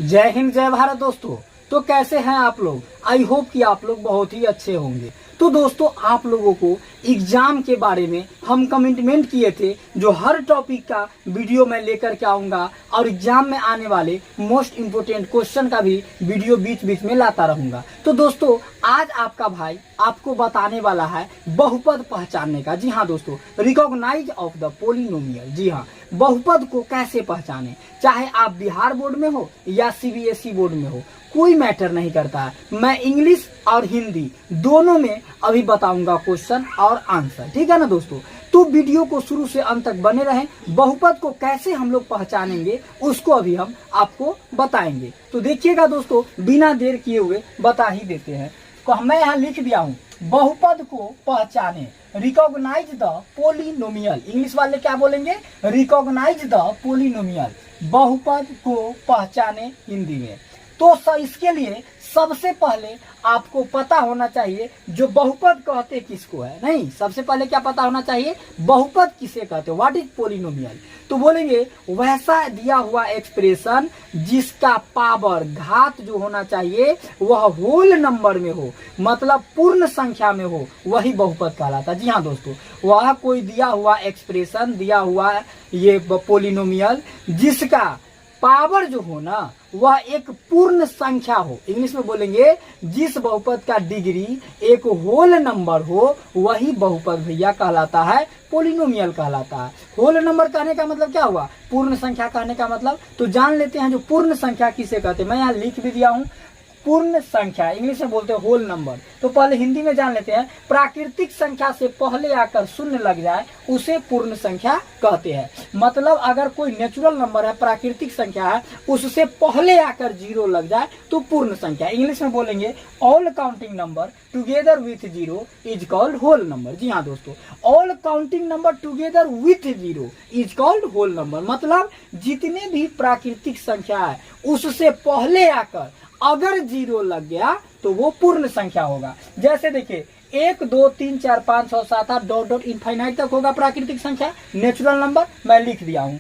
जय हिंद जय भारत दोस्तों। तो कैसे हैं आप लोग? आई होप कि आप लोग बहुत ही अच्छे होंगे। तो दोस्तों, आप लोगों को एग्जाम के बारे में हम कमिटमेंट किए थे, जो हर टॉपिक का वीडियो मैं लेकर के आऊंगा और एग्जाम में आने वाले मोस्ट इम्पोर्टेंट क्वेश्चन का भी वीडियो बीच बीच में लाता रहूंगा। तो दोस्तों, आज आपका भाई आपको बताने वाला है बहुपद पहचानने का। जी हाँ दोस्तों, रिकॉग्नाइज ऑफ द पोलिनोमियल। जी हाँ, बहुपद को कैसे पहचाने, चाहे आप बिहार बोर्ड में हो या सीबीएसई बोर्ड में हो, कोई मैटर नहीं करता है। मैं इंग्लिश और हिंदी दोनों में अभी बताऊंगा क्वेश्चन और आंसर, ठीक है ना दोस्तों। तो वीडियो को शुरू से अंत तक बने रहें। बहुपद को कैसे हम लोग पहचानेंगे उसको अभी हम आपको बताएंगे। तो देखिएगा दोस्तों, बिना देर किए हुए बता ही देते हैं। तो मैं यहाँ लिख दिया हूँ, बहुपद को पहचाने, रिकॉग्नाइज द पोलिनोमियल। इंग्लिश वाले क्या बोलेंगे? Recognise the polynomial. बहुपद को पहचाने हिंदी में। तो इसके लिए सबसे पहले आपको पता होना चाहिए जो बहुपद कहते किसको है। नहीं, सबसे पहले क्या पता होना चाहिए? बहुपद किसे कहते हैं, व्हाट इज पोलिनोमियल। तो बोलेंगे वैसा दिया हुआ एक्सप्रेशन जिसका पावर, घात जो होना चाहिए वह होल नंबर में हो, मतलब पूर्ण संख्या में हो, वही बहुपद कहलाता है। जी हाँ दोस्तों, वह कोई दिया हुआ एक्सप्रेशन, दिया हुआ ये पोलिनोमियल जिसका पावर जो हो ना वह एक पूर्ण संख्या हो। इंग्लिश में बोलेंगे जिस बहुपद का डिग्री एक होल नंबर हो, वही बहुपद भैया कहलाता है, पोलिनोमियल कहलाता है। होल नंबर कहने का मतलब क्या हुआ? पूर्ण संख्या कहने का मतलब। तो जान लेते हैं जो पूर्ण संख्या किसे कहते हैं। मैं यहाँ लिख भी दिया हूँ, पूर्ण संख्या इंग्लिश में बोलते हैं होल नंबर। तो पहले हिंदी में जान लेते हैं, प्राकृतिक संख्या से पहले आकर शून्य लग जाए उसे पूर्ण संख्या कहते हैं। मतलब अगर कोई नेचुरल नंबर है, प्राकृतिक संख्या है, उससे पहले आकर जीरो लग जाए तो पूर्ण संख्या। इंग्लिश में बोलेंगे all counting number together with zero is called whole number. जी हाँ दोस्तों, all counting number together with zero is called whole number. मतलब जितने भी प्राकृतिक संख्या है उससे पहले आकर अगर जीरो लग गया तो वो पूर्ण संख्या होगा। जैसे देखिए 1 2 3 4 5 6 7 8 डॉट डॉट इनफाइनाइट तक होगा प्राकृतिक संख्या, नेचुरल नंबर मैं लिख दिया हूं।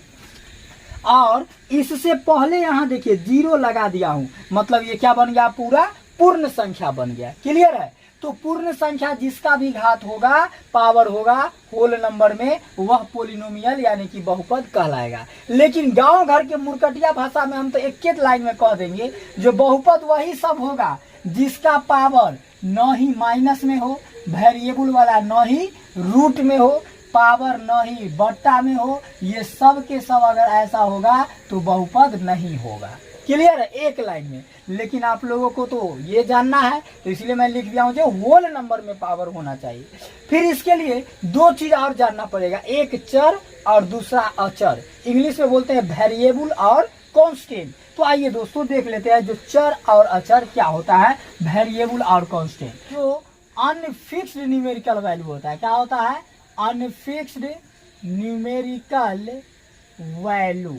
और इससे पहले यहां देखिए जीरो लगा दिया हूं, मतलब ये क्या बन गया? पूरा पूर्ण संख्या बन गया। क्लियर है? तो पूर्ण संख्या जिसका भी घात होगा, पावर होगा होल नंबर में, वह पोलिनोमियल यानी कि बहुपद कहलाएगा। लेकिन गांव घर के मुरकटिया भाषा में हम तो एक लाइन में कह देंगे, जो बहुपद वही सब होगा जिसका पावर न ही माइनस में हो, वेरिएबल वाला न ही रूट में हो, पावर न ही बट्टा में हो, ये सब के सब अगर ऐसा होगा तो बहुपद नहीं होगा। क्लियर है? एक लाइन में। लेकिन आप लोगों को तो ये जानना है, तो इसलिए मैं लिख दिया हूं जो होल नंबर में पावर होना चाहिए। फिर इसके लिए दो चीज और जानना पड़ेगा, एक चर और दूसरा अचर। इंग्लिश में बोलते हैं वेरिएबल और कांस्टेंट। तो आइए दोस्तों देख लेते हैं जो चर और अचर क्या होता है, वेरिएबल और कांस्टेंट। जो अनफिक्स्ड न्यूमेरिकल वैल्यू होता है, क्या होता है? Unfixed numerical value.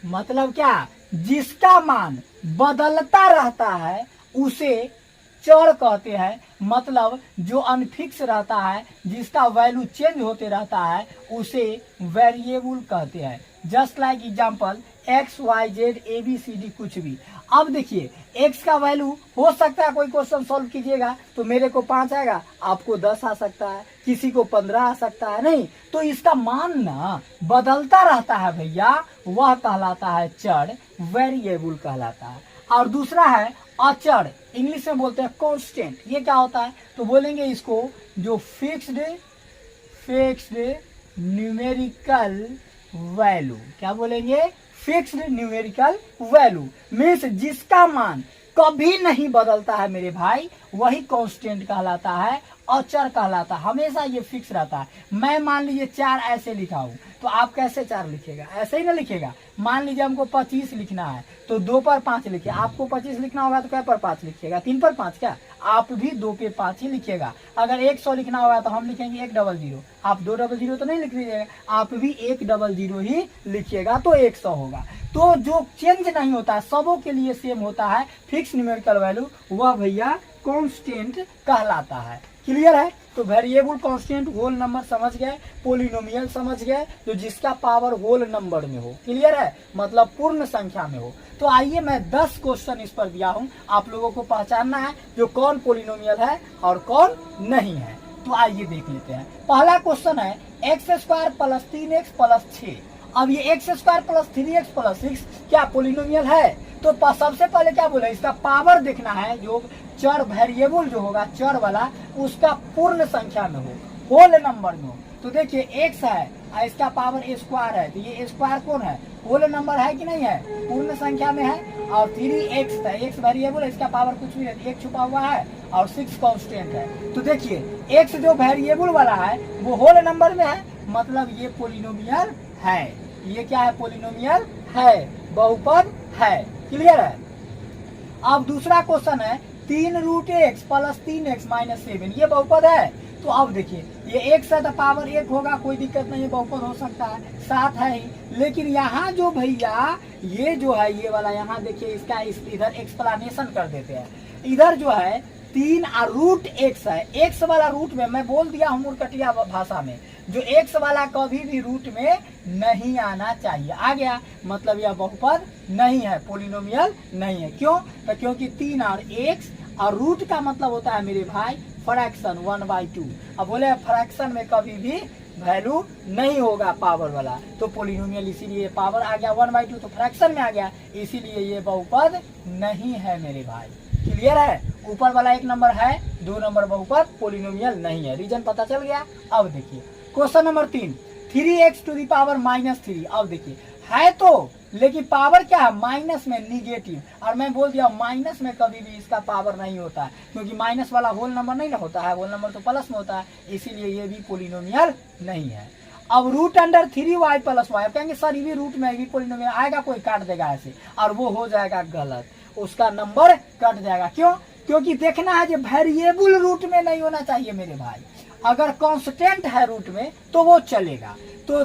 मतलब क्या? जिसका मान बदलता रहता है उसे चर कहते हैं। मतलब जो अनफिक्स रहता है, जिसका वैल्यू चेंज होते रहता है, उसे वेरिएबल कहते हैं। Just like example X Y Z A B C D कुछ भी। अब देखिए एक्स का वैल्यू हो सकता है, कोई क्वेश्चन सॉल्व कीजिएगा तो मेरे को 5 आएगा, आपको 10 आ सकता है, किसी को 15 आ सकता है। नहीं, तो इसका मान ना बदलता रहता है भैया, वह कहलाता है चर, वेरिएबल कहलाता है। और दूसरा है अचर, इंग्लिश में बोलते हैं कांस्टेंट। ये क्या होता है? तो बोलेंगे इसको जो फिक्स्ड न्यूमेरिकल वैल्यू। क्या बोलेंगे? फिक्स्ड न्यूमेरिकल वैल्यू मीन्स जिसका मान कभी नहीं बदलता है मेरे भाई, वही कांस्टेंट कहलाता है, अचर कहलाता है। हमेशा ये फिक्स रहता है। मैं मान लीजिए 4 ऐसे लिखा हूं, तो आप कैसे 4 लिखिएगा? ऐसे ही ना लिखिएगा। मान लीजिए हमको 25 लिखना है तो 2 पर 5 लिखिए। आपको 25 लिखना होगा तो क्या पर 5 लिखिएगा? 3 पर 5 क्या? आप भी 2 पे 5 ही लिखिएगा। अगर 100 लिखना होगा तो हम लिखेंगे 100। आप 200 तो नहीं लिख लीजिएगा, आप भी 100 ही लिखिएगा तो 100 होगा। तो जो चेंज नहीं होता, सबों के लिए सेम होता है फिक्स न्यूमेरिकल वैल्यू, वह भैया कांस्टेंट कहलाता है। क्लियर है? तो वेरिएबल कांस्टेंट होल नंबर समझ गए, पोलिनोमियल समझ गए, तो जिसका पावर होल नंबर में हो। क्लियर है? मतलब पूर्ण संख्या में हो। तो आइए मैं 10 क्वेश्चन इस पर दिया हूं, आप लोगों को पहचानना है जो कौन पोलिनोमियल है और कौन नहीं है। तो आइए देख लेते हैं। पहला क्वेश्चन है x square plus 3x plus 6। अब ये x square plus 3x plus 6 क्या पोलिनोमियल है? तो सबसे पहले क्या बोले, इसका पावर देखना है, जो चर वेरिएबल जो होगा चर वाला उसका पूर्ण संख्या में हो, होल नंबर में हो। तो देखिए x है और इसका पावर स्क्वायर है, तो ये स्क्वायर कौन है? होल नंबर है कि नहीं है? पूर्ण संख्या में है। और 3x है, x वेरिएबल है, इसका पावर कुछ भी नहीं, 1 छुपा हुआ है और 6 कांस्टेंट है। तो देखिए x जो वेरिएबल वाला है वो होल नंबर में है, मतलब ये पोलिनोमियल है। ये क्या है? पोलिनोमियल है, बहुपद है। क्लियर है? अब दूसरा क्वेश्चन है 3√x प्लस 3x माइनस 7, ये बहुपद है। तो अब देखिए ये x है तो पावर 1 होगा, कोई दिक्कत नहीं है, बहुपद हो सकता है, 7 है ही। लेकिन यहाँ जो भैया ये जो है ये वाला, यहाँ देखिए इसका इधर एक्सप्लेनेशन कर देते हैं। इधर जो है 3 और रूट x है, x वाला रूट में मैं बोल दिया हूँ मुरकटिया भाषा में, जो x वाला कभी भी रूट में नहीं आना चाहिए। आ गया, मतलब यह बहुपद नहीं है, पोलिनोमियल नहीं है। क्यों? तो क्योंकि 3 और x और रूट का मतलब होता है मेरे भाई फ्रैक्शन 1/2। अब बोले फ्रैक्शन में कभी भी वैल्यू नहीं होगा पावर वाला, तो पोलिनोमियल इसीलिए पावर आ गया 1/2, तो फ्रैक्शन में आ गया, इसीलिए ये बहुपद नहीं है मेरे भाई। क्लियर है? ऊपर वाला 1 नंबर है, 2 नंबर बहुपद, पोलिनोमियल नहीं है। रीजन पता चल गया? अब देखिए question number 3, 3x to the power -3। अब देखिए है तो, लेकिन पावर क्या है? माइनस में, निगेटिव। और मैं बोल दिया माइनस में कभी भी इसका पावर नहीं होता है, क्योंकि माइनस वाला होल नंबर नहीं ना होता है, होल नंबर तो प्लस में होता है, इसीलिए ये भी पोलिनोमियल नहीं है। अब √3y प्लस y, कहेंगे सर ये भी रूट में भी पोलिनोमियल आएगा, कोई काट देगा ऐसे, और वो हो जाएगा गलत, उसका नंबर कट जाएगा। क्यों? क्योंकि देखना है जो वेरिएबल रूट में नहीं होना चाहिए मेरे भाई। अगर कांस्टेंट है रूट में तो वो चलेगा। तो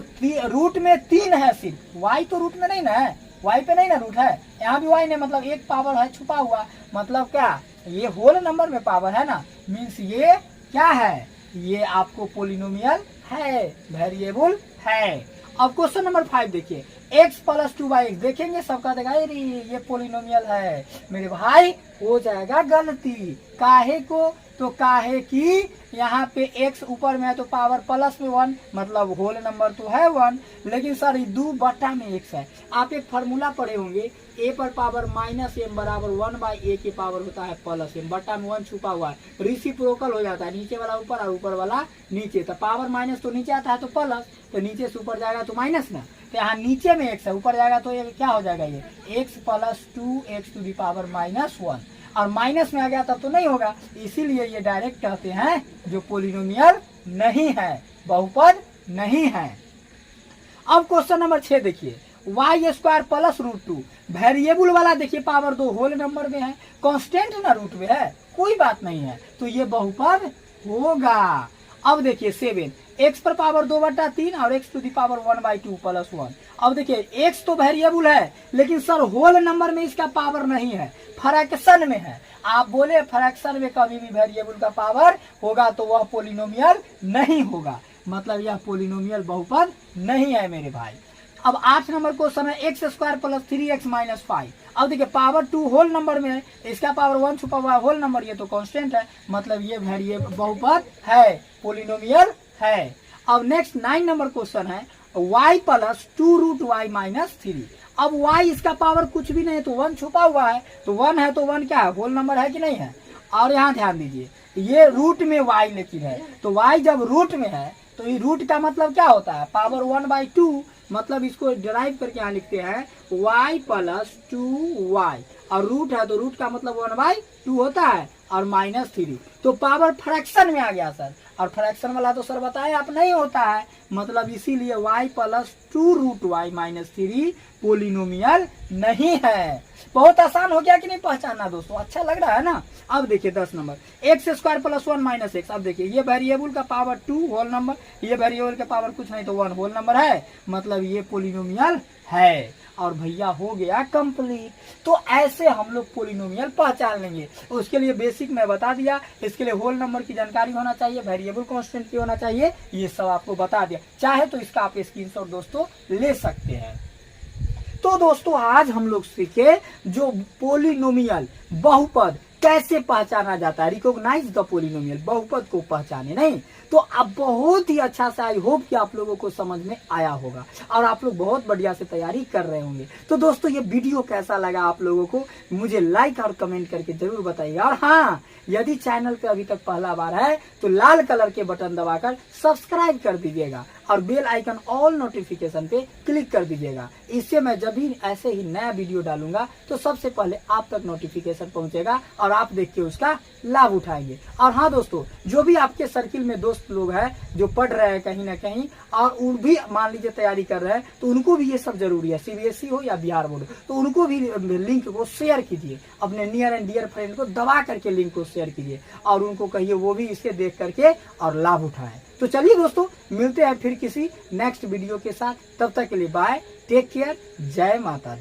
रूट में 3 है सिर्फ, y तो रूट में नहीं ना है, y पे नहीं ना रूट है, यहाँ भी y नहीं, मतलब 1 पावर है छुपा हुआ, मतलब क्या ये होल नंबर में पावर है ना, मीन्स ये क्या है? ये आपको पोलिनोमियल है, वेरिएबल है। अब क्वेश्चन नंबर 5 देखिए, x प्लस 2y, देखेंगे सबका देखा ये पोलिनोमियल है मेरे भाई, हो जाएगा गलती। काहे को? तो काहे कि यहाँ पे x ऊपर में है तो पावर प्लस में 1, मतलब होल नंबर तो है 1, लेकिन सर 2 में x है। आप एक फार्मूला पढ़े होंगे, a पर पावर -m बराबर 1/a के पावर होता है प्लस m, बटा में 1 छुपा हुआ है, रेसिप्रोकल हो जाता है, नीचे वाला ऊपर और ऊपर वाला नीचे, तो पावर माइनस तो नीचे आता है तो प्लस, तो नीचे से ऊपर जाएगा तो माइनस ना, तो यहाँ नीचे में x है, ऊपर जाएगा तो ये क्या हो जाएगा? ये x plus 2x to the power -1, और माइनस में आ गया तब तो नहीं होगा, इसीलिए ये डायरेक्ट कहते हैं जो पोलिनोमियल नहीं है, बहुपद नहीं है। अब क्वेश्चन नंबर 6 देखिए, y² प्लस √2, वेरिएबल वाला देखिए पावर 2 होल नंबर में है, कांस्टेंट ना रूट में है, कोई बात नहीं है, तो ये बहुपद होगा। अब देखिए 7, x पर पावर 2/3 और x to the power 1/2 plus 1। अब देखिए x तो वेरिएबल है, लेकिन सर होल नंबर में इसका पावर नहीं है, फ्रैक्शन में है। आप बोले फ्रैक्शन में कभी भी वेरिएबल का पावर होगा तो वह पोलिनोमियल नहीं होगा, मतलब यह पोलिनोमियल बहुपद नहीं है मेरे भाई। अब 8 नंबर क्वेश्चन है x² प्लस 3x माइनस 5। अब देखिए पावर 2 होल नंबर में है, इसका पावर 1 छुपा हुआ है, होल नंबर ये तो कांस्टेंट है, मतलब ये वेरिएबल बहुपद है, पोलिनोमियल है। अब नेक्स्ट 9 नंबर क्वेश्चन है y प्लस 2√y माइनस 3। अब y इसका पावर कुछ भी नहीं है तो 1 छुपा हुआ है, तो 1 है तो 1 क्या है? होल नंबर है कि नहीं है? और यहाँ ध्यान दीजिए ये रूट में y लेकिन है, तो y जब रूट में है तो ये रूट का मतलब क्या होता है? पावर 1/2, मतलब इसको डिराइव करके यहाँ लिखते हैं y प्लस 2y, और रूट है तो रूट का मतलब 1/2 होता है, और -3, तो पावर फ्रैक्शन में आ गया सर, और फ्रैक्शन वाला तो सर बताए आप नहीं होता है, मतलब इसीलिए y plus 2√y minus 3 polynomial नहीं है। बहुत आसान हो गया कि नहीं पहचानना दोस्तों? अच्छा लग रहा है ना? अब देखिए 10 number, x² plus 1 minus x। अब देखिए ये वेरिएबल का पावर 2 होल नंबर, ये वेरिएबल का पावर कुछ नहीं तो 1 होल नंबर है, मतलब ये पोलिनोमियल है। और भैया हो गया कंप्लीट। तो ऐसे हम लोग पोलिनोमियल पहचान लेंगे। उसके लिए बेसिक मैं बता दिया, इसके लिए होल नंबर की जानकारी होना चाहिए, वेरिएबल कांस्टेंट की होना चाहिए, ये सब आपको बता दिया। चाहे तो इसका आप स्क्रीनशॉट दोस्तों ले सकते हैं। तो दोस्तों आज हम लोग सीखे जो पोलिनोमियल बहुपद कैसे पहचाना जाता है, रिकॉग्नाइज द पोलिनोमियल, बहुपद को पहचाने नहीं। तो अब बहुत ही अच्छा से आई होप कि आप लोगों को समझ में आया होगा और आप लोग बहुत बढ़िया से तैयारी कर रहे होंगे। तो दोस्तों ये वीडियो कैसा लगा आप लोगों को मुझे लाइक और कमेंट करके जरूर बताइएगा। और हाँ, यदि चैनल पे अभी तक पहला बार है तो लाल कलर के बटन दबाकर सब्सक्राइब कर दीजिएगा और बेल आइकन ऑल नोटिफिकेशन पे क्लिक कर दीजिएगा। इससे मैं जब भी ऐसे ही नया वीडियो डालूंगा तो सबसे पहले आप तक नोटिफिकेशन पहुंचेगा और आप देख के उसका लाभ उठाएंगे। और हाँ दोस्तों, जो भी आपके सर्किल में दोस्त लोग हैं जो पढ़ रहे हैं कहीं ना कहीं और उन भी मान लीजिए तैयारी कर रहे हैं, तो उनको भी ये सब जरूरी है, सीबीएसई हो या बिहार बोर्ड, तो उनको भी लिंक को शेयर कीजिए, अपने नियर एंड डियर फ्रेंड को दबा करके लिंक को शेयर कीजिए और उनको कहिए वो भी इसे देख करके और लाभ उठाए। तो चलिए दोस्तों, मिलते हैं फिर किसी नेक्स्ट वीडियो के साथ। तब तक के लिए बाय, टेक केयर, जय माता दी।